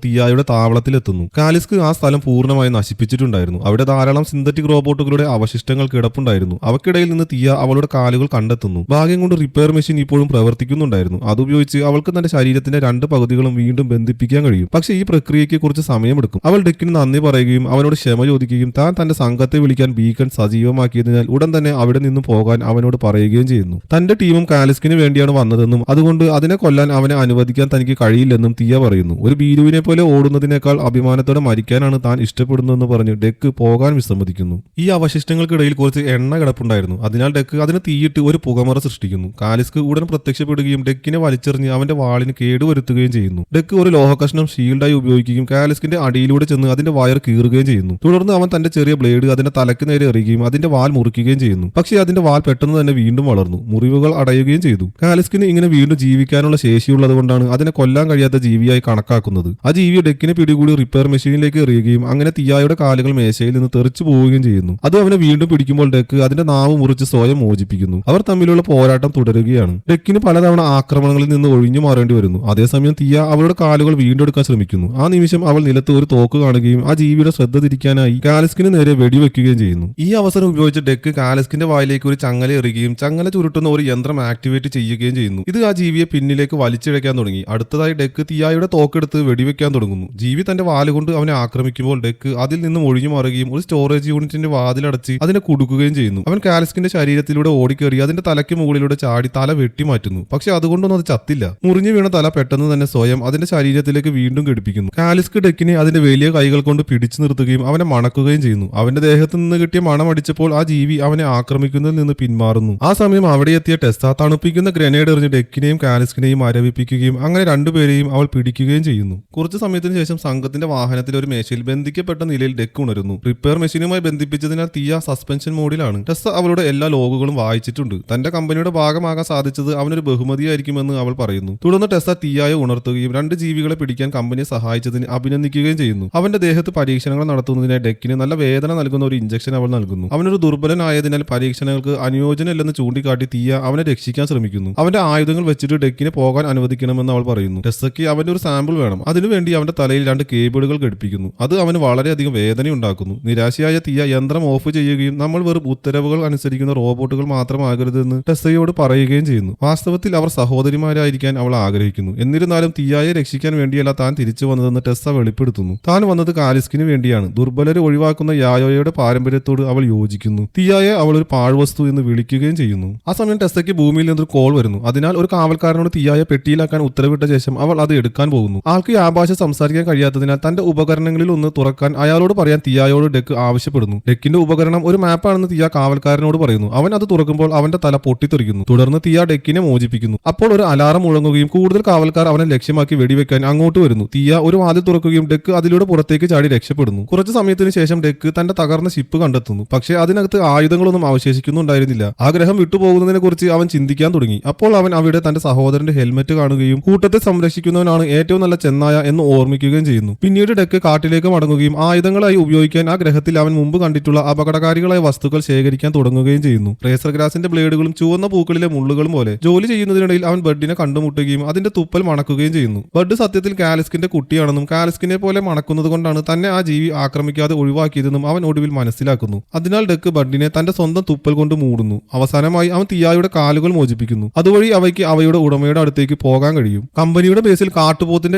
തിയായുടെ താവളത്തിലെത്തുന്നു. കാലിസ്ക് ആ സ്ഥലം പൂർണ്ണമായി നശിപ്പിച്ചിട്ടുണ്ടായിരുന്നു. അവിടെ ധാരാളം സിന്തറ്റിക് റോബോട്ടുകളുടെ അവശിഷ്ടങ്ങൾ കിടപ്പുണ്ടായിരുന്നു. അവക്കിടയിൽ നിന്ന് തിയ അവളുടെ കാലുകൾ കണ്ടെത്തുന്നു. ഭാഗ്യം കൊണ്ട് റിപ്പയർ മെഷീൻ ഇപ്പോഴും പ്രവർത്തിക്കുന്നുണ്ടായിരുന്നു. അതുപയോഗിച്ച് അവൾക്ക് തന്റെ ശരീരത്തിന്റെ രണ്ട് പകുതികളും വീണ്ടും ബന്ധിപ്പിക്കാൻ കഴിയും. പക്ഷേ ഈ പ്രക്രിയയ്ക്ക് കുറച്ച് സമയമെടുക്കും. അവൾ ഡെക്കിന് നന്ദി പറയുകയും അവനോട് ക്ഷമ ചോദിക്കുകയും താൻ തന്റെ സംഘത്തെ വിളിക്കാൻ ബീക്കൺ സജീവമാക്കിയതിനാൽ ഉടൻ തന്നെ അവിടെ നിന്ന് പോകാൻ അവനോട് പറയുകയും ചെയ്യുന്നു. തന്റെ ടീമും കാലിസ്കിന് വേണ്ടിയാണ് വന്നതെന്നും അതുകൊണ്ട് അതിനെ കൊല്ലാൻ അവനെ അനുവദിക്കാൻ തനിക്ക് കഴിയില്ലെന്നും തിയ പറയുന്നു. ഒരു ഭീരുവിനെ പോലെ ഓടുന്നതിനേക്കാൾ അഭിമാനത്തോടെ മരിക്കാനാണ് താൻ ഇഷ്ടപ്പെടുന്നതെന്ന് പറഞ്ഞ് ഡെക്ക് പോകാൻ വിസമ്മതിക്കുന്നു. ഈ അവശിഷ്ടങ്ങൾക്കിടയിൽ കുറച്ച് എണ്ണ കിടപ്പുണ്ടായിരുന്നു. അതിനാൽ ഡെക്ക് അതിന് തീയിട്ട് ഒരു പുകമറ സൃഷ്ടിക്കുന്നു. കാലിസ്ക് ഉടൻ പ്രത്യക്ഷപ്പെടുകയും ഡെക്കിനെ വലിച്ചെറിഞ്ഞ് അവന്റെ വാളിന് കേടുവരുത്തുകയും ചെയ്യുന്നു. ഡെക്ക് ഒരു ലോഹകഷ്ണം ഷീൽഡായി ഉപയോഗിക്കുകയും കാലിസ്കിന്റെ അടിയിലൂടെ ചെന്ന് അതിന്റെ വയർ കീറുകയും ചെയ്യുന്നു. തുടർന്ന് അവൻ തന്റെ ചെറിയ ബ്ലേഡ് അതിന്റെ തലക്ക് നേരെ എറിയുകയും അതിന്റെ വാൽ മുറിക്കുകയും ചെയ്യുന്നു. പക്ഷേ അതിന്റെ വാൽ പെട്ടെന്ന് തന്നെ വീണ്ടും വളർന്നു മുറിവുകൾ അടയുകയും ചെയ്തു. കാലിസ്കിന് ഇങ്ങനെ വീണ്ടും ജീവിക്കാനുള്ള ശേഷിയുള്ളത് കൊണ്ടാണ് അതിനെ കൊല്ലാൻ കഴിയാത്ത ജീവിയായി കണക്കാക്കുന്നത്. ആ ജീവി ഡെക്കിനെ പിടികൂടി റിപ്പയർ മെഷീനിലേക്ക് എറിയുകയും അങ്ങനെ തിയായുടെ കാലുകൾ മേശയിൽ നിന്ന് തെറിച്ചു പോവുകയും ചെയ്യുന്നു. അത് അവനെ വീണ്ടും പിടിക്കുമ്പോൾ ഡെക്ക് അതിന്റെ നാവ് മുറിച്ച് സ്വയം മോചിപ്പിക്കുന്നു. അവർ തമ്മിലുള്ള പോരാട്ടം തുടരുകയാണ്. ഡെക്കിന് പലതവണ ആക്രമണങ്ങളിൽ നിന്ന് ഒഴിഞ്ഞു മാറേണ്ടി വരുന്നു. അതേസമയം തിയ അവളുടെ കാലുകൾ വീണ്ടെടുക്കാൻ ശ്രമിക്കുന്നു. ആ നിമിഷം അവൾ നിലത്ത് ഒരു തോക്ക് കാണുകയും ആ ജീവിയുടെ ശ്രദ്ധ തിരിക്കാനായി കാലിസ്കിന് നേരെ വെടിവെക്കുകയും ചെയ്യുന്നു. ഈ അവസരം ഉപയോഗിച്ച് ഡെക്ക് കാലിസ്കിന്റെ വായിലേക്ക് ഒരു ചങ്ങല എറിയുകയും ചങ്ങല ചുരുട്ടുന്ന ഒരു യന്ത്രം ആക്ടിവേറ്റ് ചെയ്യുകയും ചെയ്യുന്നു. ഇത് ആ ജീവിയെ പിന്നിലേക്ക് വലിച്ചിഴയ്ക്കാൻ തുടങ്ങി. അടുത്തതായി ഡെക്ക് തിയായുടെ തോക്കെടുത്ത് വെടിവെക്കാൻ തുടങ്ങുന്നു. ജീവി തന്റെ വാലുകൊണ്ട് അവനെ ആക്രമിക്കുമ്പോൾ ഡെക്ക് അതിൽ നിന്നും ഒഴിഞ്ഞു മാറുകയും ഒരു സ്റ്റോറേജ് യൂണിറ്റിന്റെ വാതിലടച്ച് അതിനെ കുടുക്കുകയും ചെയ്യുന്നു. അവൻ കാലിസ്കിന്റെ ശരീരത്തിലൂടെ ഓടിക്കേറി അതിന്റെ തലയ്ക്ക് മുകളിലൂടെ ചാടി തല വെട്ടിമാറ്റുന്നു. പക്ഷെ അതുകൊണ്ടൊന്നും അത് ചത്തില്ല. മുറിഞ്ഞു വീണ തല പെട്ടെന്ന് തന്നെ സ്വയം അതിന്റെ ശരീരത്തിലേക്ക് വീണ്ടും ഘടിപ്പിക്കുന്നു. കാലിസ്ക് ഡെക്കിനെ അതിന്റെ വലിയ കൈകൾ കൊണ്ട് പിടിച്ചു നിർത്തുകയും അവനെ മണക്കുകയും ചെയ്യുന്നു. അവന്റെ ദേഹത്ത് നിന്ന് കിട്ടിയ മണം അടിച്ചപ്പോൾ ആ ജീവി അവനെ ആക്രമിക്കുന്നതിൽ നിന്ന് പിന്മാറുന്നു. ആ സമയം അവിടെ എത്തിയ ടെസ്സ തണുപ്പിക്കുന്ന ഗ്രനേഡ് എറിഞ്ഞ് ഡെക്കിനെയും കാലിസ്കിനെയും മരവിപ്പിക്കുകയും അങ്ങനെ രണ്ടുപേരെയും അവൾ പിടിക്കുകയും ചെയ്യുന്നു. കുറച്ചു സമയത്തിന് ശേഷം സംഘത്തിന്റെ വാഹനത്തിലെ ഒരു മേശയിൽ ബന്ധിക്കപ്പെട്ട നിലയിൽ ഡെക്ക് ഉണരുന്നു. റിപ്പയർ മെഷീനുമായി ബന്ധിപ്പിച്ചതിനാൽ തിയ സസ്പെൻഷൻ മോഡിലാണ്. ടെസ്സ അവളുടെ എല്ലാ ലോഗുകളും വായിച്ചിട്ടുണ്ട്. തന്റെ കമ്പനിയുടെ ഭാഗമാകാൻ സാധിച്ചത് അവനൊരു ബഹുമതിയായിരിക്കുമെന്ന് അവൾ പറയുന്നു. തുടർന്ന് ടെസ്സ തിയായെ ഉണർത്തുകയും രണ്ട് ജീവികളെ പിടിക്കാൻ കമ്പനിയെ സഹായിച്ചതിന് അഭിനന്ദിക്കുകയും ചെയ്യുന്നു. അവന്റെ ദേഹത്ത് പരീക്ഷണങ്ങൾ നടത്തുന്നതിനായി ഡെക്കിന് നല്ല വേദന നൽകുന്ന ഒരു ഇഞ്ചക്ഷൻ അവൾ നൽകുന്നു. അവനൊരു ദുർബലനായതിനാൽ പരീക്ഷണങ്ങൾക്ക് അനുയോജ്യമല്ലെന്ന് ചൂണ്ടിക്കാട്ടി തിയ അവനെ രക്ഷിക്കാൻ ശ്രമിക്കുന്നു. അവന്റെ ആയുധങ്ങൾ വെച്ചിട്ട് ഡെക്കിനെ പോകാൻ അനുവദിക്കണമെന്ന് അവൾ പറയുന്നു. ടെസ്സയ്ക്ക് അവന്റെ ഒരു സാമ്പിൾ വേണം. അതിനുവേണ്ടി അവന്റെ തലയിൽ രണ്ട് കേബിളുകൾ ഘടിപ്പിക്കുന്നു. അത് അവന് വളരെയധികം വേദനയുണ്ടാക്കുന്നു. നിരാശയായ തിയ യന്ത്രം ഓഫ് ചെയ്യുകയും നമ്മൾ വെറും ഉത്തരവുകൾ അനുസരിക്കുന്ന റോബോട്ടുകൾ മാത്രമാകരുതെന്ന് ടെസ്സയോട് പറയുകയും ചെയ്യുന്നു. വാസ്തവത്തിൽ അവർ സഹോദരിമാരായിരിക്കാൻ അവൾ ആഗ്രഹിക്കുന്നു. എന്നിരുന്നാലും തിയായെ രക്ഷിക്കാൻ വേണ്ടിയല്ല താൻ തിരിച്ചു വന്നതെന്ന് ടെസ്സ വെളിപ്പെടുത്തുന്നു. താൻ വന്നത് കാലിസ്കിന് വേണ്ടിയാണ്. ദുർബലരെ ഒഴിവാക്കുന്ന യായോയുടെ പാരമ്പര്യത്തോട് അവൾ യോജിക്കുന്നു. തിയായെ അവൾ ഒരു പാഴ്വസ്തു എന്ന് വിളിക്കുകയും ചെയ്യുന്നു. ആ സമയം ടെസ്സയ്ക്ക് ഭൂമിയിൽ നിന്നൊരു കോൾ വരുന്നു. അതിനാൽ ഒരു കാവൽക്കാരനോട് തിയായെ പെട്ടിയിലാക്കാൻ ഉത്തരവിട്ട ശേഷം അവൾ അത് എടുക്കാൻ പോകുന്നു. ആൾക്ക് ആ ഭാഷ സംസാരിക്കാൻ കഴിയാത്തതിനാൽ തന്റെ ഉപകരണങ്ങളിൽ ഒന്ന് തുറക്കാൻ അയാളോട് പറയാൻ തിയായോട് ഡെക്ക് ആവശ്യപ്പെടുന്നു. ഡെക്കിന്റെ ഉപകരണം ഒരു മാപ്പാണെന്ന് തിയ കാവൽക്കാരനോട് പറയുന്നു. അവൻ അത് തുറക്കുമ്പോൾ അവന്റെ തല പൊട്ടിത്തെറിക്കുന്നു. തുടർന്ന് തിയ ഡെക്കിനെ മോചിപ്പിക്കുന്നു. അപ്പോൾ ഒരു അലാറം മുഴങ്ങുകയും കൂടുതൽ കാവൽക്കാർ അവനെ ലക്ഷ്യമാക്കി വെടിവെക്കാൻ അങ്ങോട്ട് വരുന്നു. തിയ ഒരു വാതിൽ തുറക്കുകയും ഡെക്ക് അതിലൂടെ പുറത്തേക്ക് ചാടി രക്ഷപ്പെടുന്നു. കുറച്ചു സമയത്തിന് ശേഷം ഡെക്ക് തന്റെ തകർന്ന ഷിപ്പ് കണ്ടെത്തുന്നു. പക്ഷേ അതിനകത്ത് ആയുധങ്ങളൊന്നും അവശേഷിക്കുന്നുണ്ടായിരുന്നില്ല. ആ ഗ്രഹം വിട്ടുപോകുന്നതിനെ കുറിച്ച് അവൻ ചിന്തിക്കാൻ തുടങ്ങി. അപ്പോൾ അവൻ അവിടെ തന്റെ സഹോദരന്റെ ഹെൽമെറ്റ് കാണുകയും കൂട്ടത്തെ സംരക്ഷിക്കുന്നവനാണ് ഏറ്റവും നല്ല ചെന്നായ എന്ന് ഓർമ്മിക്കുകയും ചെയ്യുന്നു. പിന്നീട് ഡെക്ക് കാട്ടിലേക്ക് മടങ്ങുകയും ആയുധങ്ങളായി ഉപയോഗിക്കാൻ ആ ഗ്രഹത്തിൽ അവൻ മുമ്പ് കണ്ടിട്ടുള്ള അപകടകാരികളായ വസ്തുക്കൾ ശേഖരിക്കാൻ തുടങ്ങുകയും ചെയ്യുന്നു. റേസർ ഗ്രാസിന്റെ ബ്ലേഡുകളും ചുവന്ന പൂക്കളിലെ മുള്ളുകളും പോലെ. ജോലി ചെയ്യുന്നതിനിടയിൽ അവൻ ബഡിനെ കണ്ടുമുട്ടുകയും അതിന്റെ തുപ്പൽ മണക്കുകയും ചെയ്യുന്നു. ബഡ് സത്യത്തിൽ കാലിസ്കിന്റെ കുട്ടിയാണെന്നും കാലിസ്കിനെ പോലെ മണക്കുന്നത് കൊണ്ടാണ് തന്നെ ആ ജീവി ആക്രമിക്കാതെ ഒഴിവാക്കിയതെന്നും അവൻ ഒടുവിൽ മനസ്സിലാക്കുന്നു. അതിനാൽ ഡെക്ക് ബഡിനെ തന്റെ സ്വന്തം തുപ്പൽ കൊണ്ട് മൂടുന്നു. അവസാനമായി അവൻ തിയായുടെ കാലുകൾ മോചിപ്പിക്കുന്നു. അതുവഴി അവയ്ക്ക് അവയുടെ ഉടമയുടെ അടുത്തേക്ക് പോകാൻ കഴിയും. കമ്പനിയുടെ ബേസിൽ കാട്ടുപോത്തിന്റെ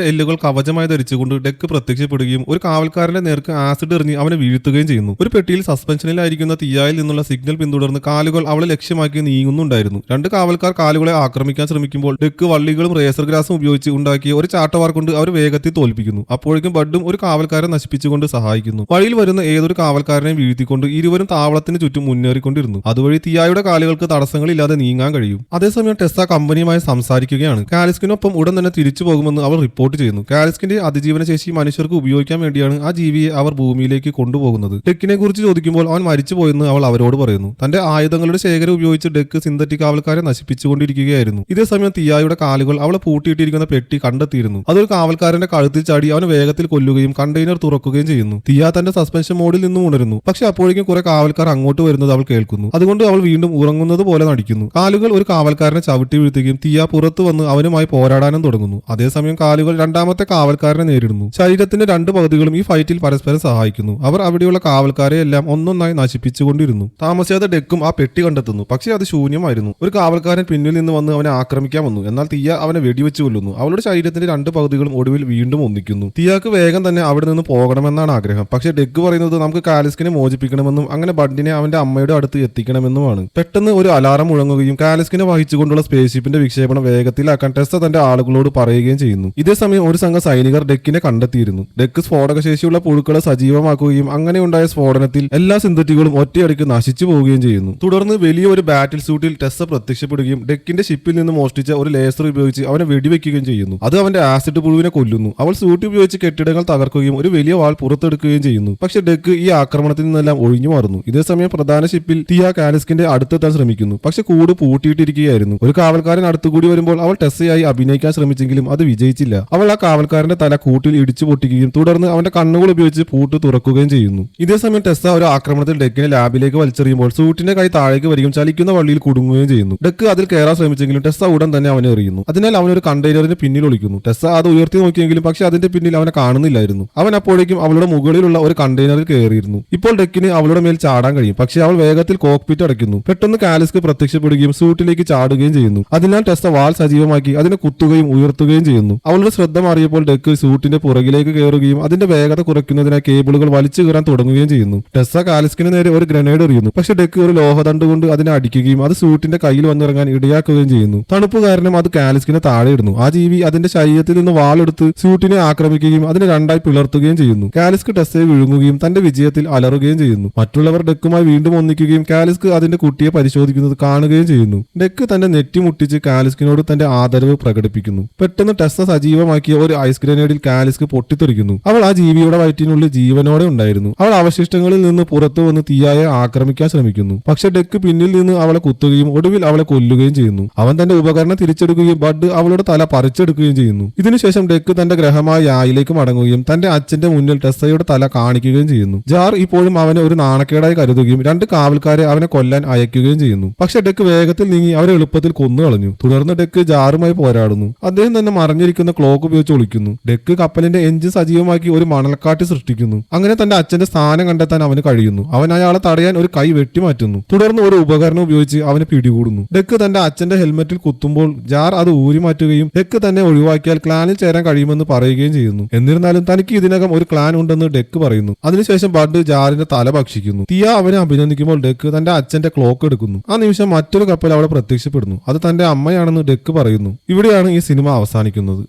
എല്ലുകൾ കവചമായി ധരിച്ചുകൊണ്ട് ഡെക്ക് പ്രത്യക്ഷപ്പെടുകയും ഒരു കാവൽക്കാരന്റെ നേർക്ക് ആസിഡ് എറിഞ്ഞ് അവനെ വീഴ്ത്തുകയും ചെയ്യുന്നു. ഒരു പെട്ടിയിൽ സസ്പെൻഷനിലായിരിക്കുന്ന തിയായിൽ നിന്നുള്ള സിഗ്നൽ പിന്തുടർന്ന് കാലുകൾ അവളെ ലക്ഷ്യമാക്കി നീങ്ങുന്നുണ്ടായിരുന്നു. രണ്ട് കാവൽക്കാർ കാലുകളെ ആക്രമിക്കാൻ ശ്രമിക്കുമ്പോൾ ഡെക്ക് വള്ളികളും റേസർ ഗ്രാസും ഉപയോഗിച്ച് ഉണ്ടാക്കിയ ഒരു ചാട്ടവാർ കൊണ്ട് അവർ വേഗത്തിൽ തോൽപ്പിക്കുന്നു. അപ്പോഴേക്കും ബഡും ഒരു കാവൽക്കാരെ നശിപ്പിച്ചുകൊണ്ട് സഹായിക്കുന്നു. വഴിയിൽ വരുന്ന ഏതൊരു കാവൽക്കാരനെ വീഴ്ത്തിക്കൊണ്ട് ഇരുവരും താവളത്തിന് ചുറ്റും മുന്നേറിക്കൊണ്ടിരുന്നു. അതുവഴി തിയായുടെ കാലുകൾക്ക് തടസ്സങ്ങളില്ലാതെ നീങ്ങാൻ കഴിയും. അതേസമയം ടെസ്സ കമ്പനിയുമായി സംസാരിക്കുകയാണ്. കാലിസ്കിനൊപ്പം ഉടൻ തന്നെ തിരിച്ചു പോകുമെന്ന് അവർ റിപ്പോർട്ട് ചെയ്യുന്നു. കാലിസ്കിന്റെ അതിജീവന ശേഷി മനുഷ്യർക്ക് ഉപയോഗിക്കാൻ വേണ്ടിയാണ് ആ ജീവിയെ അവർ ഭൂമിയിലേക്ക് കൊണ്ടുപോകുന്നത്. ഡെക്കിനെ കുറിച്ച് ചോദിക്കുമ്പോൾ അവൻ മരിച്ചുപോയെന്ന് അവൾ അവരോട് പറയുന്നു. തന്റെ ആയുധങ്ങളുടെ ശേഖരം ഉപയോഗിച്ച് ഡെക്ക് സിന്തറ്റിക് കാവൽക്കാരെ നശിപ്പിച്ചുകൊണ്ടിരിക്കുകയായിരുന്നു. ഇതേസമയം തിയായുടെ കാലുകൾ അവളെ പൂട്ടിയിട്ടിരിക്കുന്ന പെട്ടി കണ്ടെത്തിയിരുന്നു. അതൊരു കാവൽക്കാരന്റെ കഴുത്തിൽ ചാടി അവന് വേഗത്തിൽ കൊല്ലുകയും കണ്ടെയ്നർ തുറക്കുകയും ചെയ്യുന്നു. തിയ തന്റെ സസ്പെൻഷൻ മോഡിൽ നിന്നും ഉണരുന്നു. പക്ഷെ അപ്പോഴേക്കും കുറെ കാവൽക്കാർ അങ്ങോട്ട് വരുന്നത് അവൾ കേൾക്കുന്നു. അതുകൊണ്ട് അവൾ വീണ്ടും ഉറങ്ങുന്നത് പോലെ നടിക്കുന്നു. കാലുകൾ ഒരു കാവൽക്കാരനെ ചവിട്ടി വീഴ്ത്തുകയും തിയ പുറത്തു വന്ന് അവനുമായി പോരാടാനും തുടങ്ങുന്നു. തുടങ്ങുന്നു. അതേസമയം കാലുകൾ രണ്ടാമത്തെ കാവൽക്കാരനെ നേരിടുന്നു. ശരീരത്തിന്റെ രണ്ട് പകുതികളും ഈ ഫൈറ്റിൽ പരസ്പരം സഹായിക്കുന്നു. അവർ അവിടെയുള്ള കാവൽക്കാരെ എല്ലാം ഒന്നൊന്നായി നശിപ്പിച്ചുകൊണ്ടിരുന്നു. താമസിയാതെ ഡെക്കും ആ പെട്ടി കണ്ടെത്തുന്നു. പക്ഷേ അത് ശൂന്യമായിരുന്നു. ഒരു കാവൽക്കാരൻ പിന്നിൽ നിന്ന് വന്ന് അവനെ ആക്രമിക്കാൻ വന്നു. എന്നാൽ തിയ അവനെ വെടിവെച്ച് കൊല്ലുന്നു. അവളുടെ ശരീരത്തിന്റെ രണ്ട് പകുതികളും ഒടുവിൽ വീണ്ടും ഒന്നിക്കുന്നു. തിയാക്ക് വേഗം തന്നെ അവിടെ നിന്ന് പോകണമെന്നാണ് ആഗ്രഹം. പക്ഷേ ഡെക്ക് പറയുന്നത് നമുക്ക് കാലിസ്കിനെ മോചിപ്പിക്കണമെന്നും അങ്ങനെ ബഡിനെ അവന്റെ അമ്മയുടെ അടുത്ത് എത്തിക്കണമെന്നുമാണ്. പെട്ടെന്ന് ഒരു അലാറം മുഴങ്ങുകയും കാലിസ്കിനെ വഹിച്ചുകൊണ്ടുള്ള സ്പേസ്ഷിപ്പിന്റെ വിക്ഷേപണം വേഗത്തിലാക്കാൻ ടെസ്സ തന്റെ ആളുകളോട് പറയുകയും ചെയ്യുന്നു. ഇതേസമയം ഒരു സംഘം സൈനികർ ഡെക്കിനെ കണ്ടെത്തിയിരുന്നു. ഡെക്ക് സ്ഫോടക ശേഷിയുള്ള പുഴുക്കളെ സജീവമാക്കുകയും അങ്ങനെ ഉണ്ടായ സ്ഫോടനത്തിൽ എല്ലാ സിന്തറ്റിക്കുകളും ഒറ്റയടിക്ക് നശിച്ചു പോവുകയും ചെയ്യുന്നു. തുടർന്ന് വലിയ ഒരു ബാറ്റിൽ സ്യൂട്ടിൽ ടെസ്സ പ്രത്യക്ഷപ്പെടുകയും ഡെക്കിന്റെ ഷിപ്പിൽ നിന്ന് മോഷ്ടിച്ച ഒരു ലേസർ ഉപയോഗിച്ച് അവനെ വെടിവെക്കുകയും ചെയ്യുന്നു. അത് അവന്റെ ആസിഡ് പുഴുവിനെ കൊല്ലുന്നു. അവൾ സ്യൂട്ട് ഉപയോഗിച്ച് കെട്ടിടങ്ങൾ തകർക്കുകയും ഒരു വലിയ വാൾ പുറത്തെടുക്കുകയും ചെയ്യുന്നു. പക്ഷെ ഡെക്ക് ഈ ആക്രമണത്തിൽ നിന്നെല്ലാം ഒഴിഞ്ഞു മാറുന്നു. ഇതേസമയം പ്രധാന ഷിപ്പിൽ തിയ കാലിസ്കിന്റെ അടുത്തെത്താൻ ശ്രമിക്കുന്നു. പക്ഷെ കൂട് പൂട്ടിയിട്ടിരിക്കുകയായിരുന്നു. ഒരു കാവൽക്കാരൻ അടുത്തുകൂടി വരുമ്പോൾ അവൾ ടെസ്സയായി അഭിനയിക്കാൻ ശ്രമിച്ചെങ്കിലും അത് വിജയിച്ചില്ല. അവൾ ആ കാവൽക്കാരന്റെ തല കൂട്ടിൽ ഇടിച്ചു പൊട്ടിക്കുകയും തുടർന്ന് അവന്റെ കണ്ണുകൾ ഉപയോഗിച്ച് പൂട്ട് തുറക്കുകയും ചെയ്യുന്നു. ഇതേസമയം ടെസ്സ ഒരു ആക്രമണത്തിൽ ഡെക്കിനെ ലാബിലേക്ക് വലിച്ചെറിയുമ്പോൾ സൂട്ടിന്റെ കൈ താഴേക്ക് വരികയും ചലിക്കുന്ന വള്ളിയിൽ കുടുങ്ങുകയും ചെയ്യുന്നു. ഡെക്ക് അതിൽ കയറാൻ ശ്രമിച്ചെങ്കിലും ടെസ്സ ഉടൻ തന്നെ അവനെ എറിയുന്നു. അതിനാൽ അവൻ ഒരു കണ്ടെയ്നറിന് പിന്നിൽ ഒളിക്കുന്നു. ടെസ്സ അത് ഉയർത്തി നോക്കിയെങ്കിലും പക്ഷെ അതിന്റെ പിന്നിൽ അവനെ കാണുന്നില്ലായിരുന്നു. അവൻ അപ്പോഴേക്കും അവളുടെ മുകളിലുള്ള ഒരു കണ്ടെയ്നറിൽ കയറിയിരുന്നു. ഇപ്പോൾ ഡെക്കിന് അവളുടെ മേൽ ചാടാൻ കഴിയും. പക്ഷെ അവൾ വേഗത്തിൽ കോക്പിറ്റ് അടയ്ക്കുന്നു. പെട്ടെന്ന് കാലിസ്ക് പ്രത്യക്ഷപ്പെടുകയും സൂട്ടിലേക്ക് ചാടുകയും ചെയ്യുന്നു. അതിനാൽ ടെസ്സ വാൾ സജീവമാക്കി അതിനെ കുത്തുകയും ഉയർത്തുകയും ചെയ്യുന്നു. അവളുടെ ശ്രദ്ധ മാറിയപ്പോൾ ഡെക്ക് സൂട്ടിന്റെ പുറകിലേക്ക് കയറുകയും അതിന്റെ വേഗത കുറയ്ക്കുന്നതിനായി കേബിളുകൾ വലിച്ചു കയറാൻ തുടങ്ങുകയും ചെയ്യുന്നു. ടെസ്സ കാലിസ്കിന് നേരെ ഒരു ഗ്രനേഡ് എറിയുന്നു. പക്ഷെ ഡെക്ക് ഒരു ലോഹദണ്ഡ് കൊണ്ട് അതിനെ അടിക്കുകയും അത് സൂട്ടിന്റെ കയ്യിൽ വന്നിറങ്ങാൻ ഇടയാക്കുകയും ചെയ്യുന്നു. തണുപ്പ് കാരണം അത് കാലിസ്കിനെ താഴെ ഇടുന്നു. ആ ജീവി അതിന്റെ ശരീരത്തിൽ നിന്ന് വാളെടുത്ത് സൂട്ടിനെ ആക്രമിക്കുകയും അതിനെ രണ്ടായി പിളർത്തുകയും ചെയ്യുന്നു. കാലിസ്ക് ടെസ്സയെ വിഴുങ്ങുകയും തന്റെ വിജയത്തിൽ അലറുകയും ചെയ്യുന്നു. മറ്റുള്ളവർ ഡെക്കുമായി വീണ്ടും ഒന്നിക്കുകയും കാലിസ്ക് അതിന്റെ കുട്ടിയെ പരിശോധിക്കുന്നത് കാണുകയും ചെയ്യുന്നു. ഡെക്ക് തന്റെ നെറ്റി മുട്ടിച്ച് കാലിസ്കിനോട് തന്റെ ആദരവ് പ്രകടിപ്പിക്കുന്നു. പെട്ടെന്ന് ടെസ്സ സജീവമാക്കിയ ഒരു ഐസ് ഗ്രനേഡിൽ കാലിസ്ക് പൊട്ടിത്തെറിക്കുന്നു. അവൾ ആ ജീവിയുടെ വയറ്റിനുള്ളിൽ ജീവനോടെ ഉണ്ടായിരുന്നു. അവൾ അവശിഷ്ടങ്ങളിൽ നിന്ന് പുറത്തു വന്ന് തീയായെ ആക്രമിക്കാൻ ശ്രമിക്കുന്നു. പക്ഷെ ഡെക്ക് പിന്നിൽ നിന്ന് അവളെ കുത്തുകയും ഒടുവിൽ അവളെ കൊല്ലുകയും ചെയ്യുന്നു. അവൻ തന്റെ ഉപകരണം തിരിച്ചെടുക്കുകയും ബഡ് അവളുടെ തല പറിച്ചെടുക്കുകയും ചെയ്യുന്നു. ഇതിനുശേഷം ഡെക്ക് തന്റെ ഗ്രഹമായ യായിലേക്ക് മടങ്ങുകയും തന്റെ അച്ഛന്റെ മുന്നിൽ ടെസ്സയുടെ തല കാണിക്കുകയും ചെയ്യുന്നു. ജാർ ഇപ്പോഴും അവനെ ഒരു നാണക്കേടായി കരുതുകയും രണ്ട് കാവൽക്കാരെ അവനെ കൊല്ലാൻ അയക്കുകയും ചെയ്യുന്നു. പക്ഷെ ഡെക്ക് വേഗത്തിൽ നീങ്ങി അവരെ എളുപ്പത്തിൽ കൊന്നുകളഞ്ഞു. തുടർന്ന് ഡെക്ക് ജാറുമായി പോരാടുന്നു. അദ്ദേഹം തന്നെ മറിഞ്ഞിരിക്കുന്ന ക്ലോക്ക് ഉപയോഗിച്ച് ഒളിക്കുന്നു. ഡെക്ക് കപ്പലിന്റെ എഞ്ചിൻ സജീവമാക്കി ഒരു മണൽക്കാറ്റ് സൃഷ്ടിക്കുന്നു. അങ്ങനെ തന്റെ അച്ഛന്റെ സ്ഥാനം കണ്ടെത്താൻ അവന് കഴിയുന്നു. അവൻ അയാളെ തടയാൻ ഒരു കൈ വെട്ടിമാറ്റുന്നു. തുടർന്ന് ഒരു ഉപകരണം ഉപയോഗിച്ച് അവനെ പിടികൂടുന്നു. ഡെക്ക് തന്റെ അച്ഛന്റെ ഹെൽമെറ്റിൽ കുത്തുമ്പോൾ ജാർ അത് ഊരി മാറ്റുകയും ഡെക്ക് തന്നെ ഒഴിവാക്കിയാൽ ക്ലാനിൽ ചേരാൻ കഴിയുമെന്ന് പറയുകയും ചെയ്യുന്നു. എന്നിരുന്നാലും തനിക്ക് ഇതിനകം ഒരു ക്ലാൻ ഉണ്ടെന്ന് ഡെക്ക് പറയുന്നു. അതിനുശേഷം ബഡ് ജാറിന്റെ തല ഭക്ഷിക്കുന്നു. തിയ അവനെ അഭിനന്ദിക്കുമ്പോൾ ഡെക്ക് തന്റെ അച്ഛന്റെ ക്ലോക്ക് എടുക്കുന്നു. ആ നിമിഷം മറ്റൊരു കപ്പൽ അവിടെ പ്രത്യക്ഷപ്പെടുന്നു. അത് തന്റെ അമ്മയാണെന്ന് ഡെക്ക് പറയുന്നു. ഇവിടെയാണ് ഈ സിനിമ അവസാനിക്കുന്നത്.